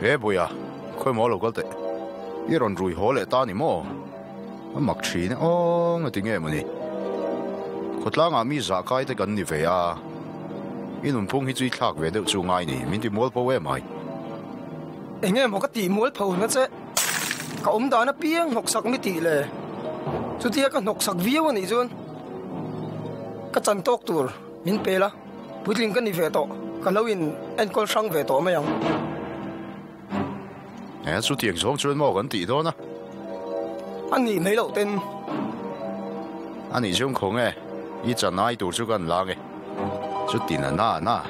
ê bùi à khơi mỏ lâu cái tệ iron rùi hổ lệ ta nè mò mặc trí nè ô nghe tiếng nghe mà nè cốt lang à mi giả cái tới gần nè về à inun phong hi chui thak về đâu chu ngay nè mình đi mua bao em mày anh em một cái tỷ muối phồng nó chứ cậu đó nó biếng học sắc mới tỷ lệ chú tiếc cái học sắc viêu này chứ cái chân tốt tour mình bê la bút linh cái này về tổ cái lâu in anh con sang về tổ mà yang nè chú tiếc giống chuyện mua gần tỷ đó nè anh nhỉ mấy đầu tên anh nhỉ giống không nghe一阵那一度就跟拉嘅chú tiền là na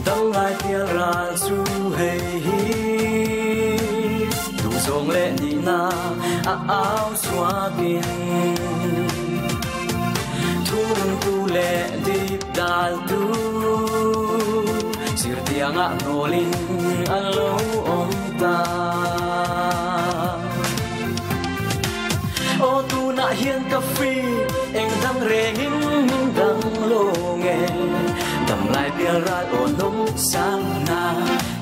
Tâm lai tia ra su hei tu song le ni na a ao xóa kin thun tu le dip dal tu sir tiang a nolin alo om ta o tu na hiền cà phê em đang reng đang lo nghe tâm lai bia ra o nông sang na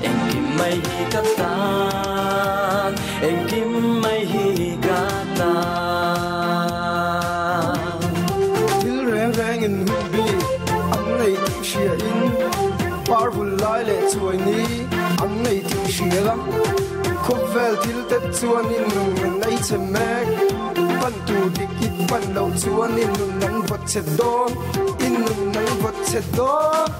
em kim mai hi cát tan em kim mai hi cát tan thiếu reng in hubi anh này chịu xia in powerful lai lệ chuối ni anh này chịu xia lắm khúc vel thiếu tết chuan in nung này chém mẹ pan tu dik ít pan lâu chuan in nung nắng vật chết đón in nung nắng vật chết đón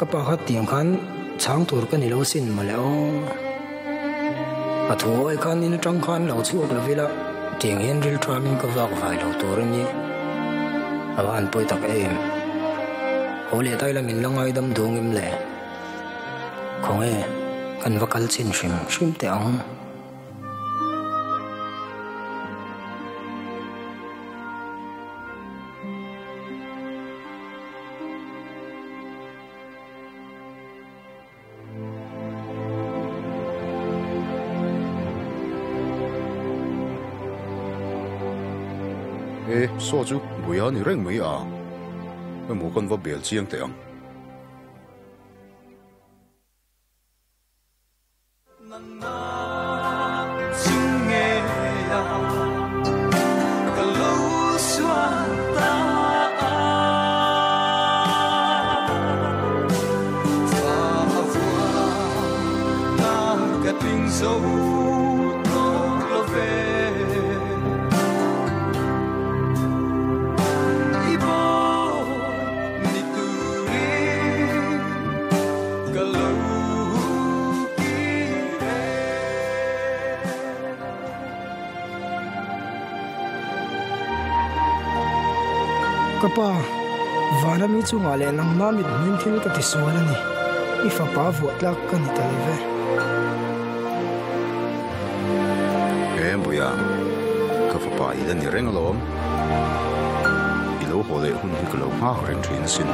pa khat tiang khan chang tur kan lo sin ma le o a thu ai khan in tang khan lo chuak la vila tiang hen ril tramin ka wak vai lo tur ni awan poi tak em hole tai la min langai dam dong im le khong e kan vakal chin shim te ang so chú buổi ăn thì rèn mấy à, cái mũ con vợ bèo chiang tiếng. Kapa vana mi chu nga le nang ma mit nin thil ka ti sual ani ifa pa vot lak kan italive Em buya ka fa pa ida ni reng lom ilo hole hun hi kalo ha ren thin sin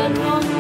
Run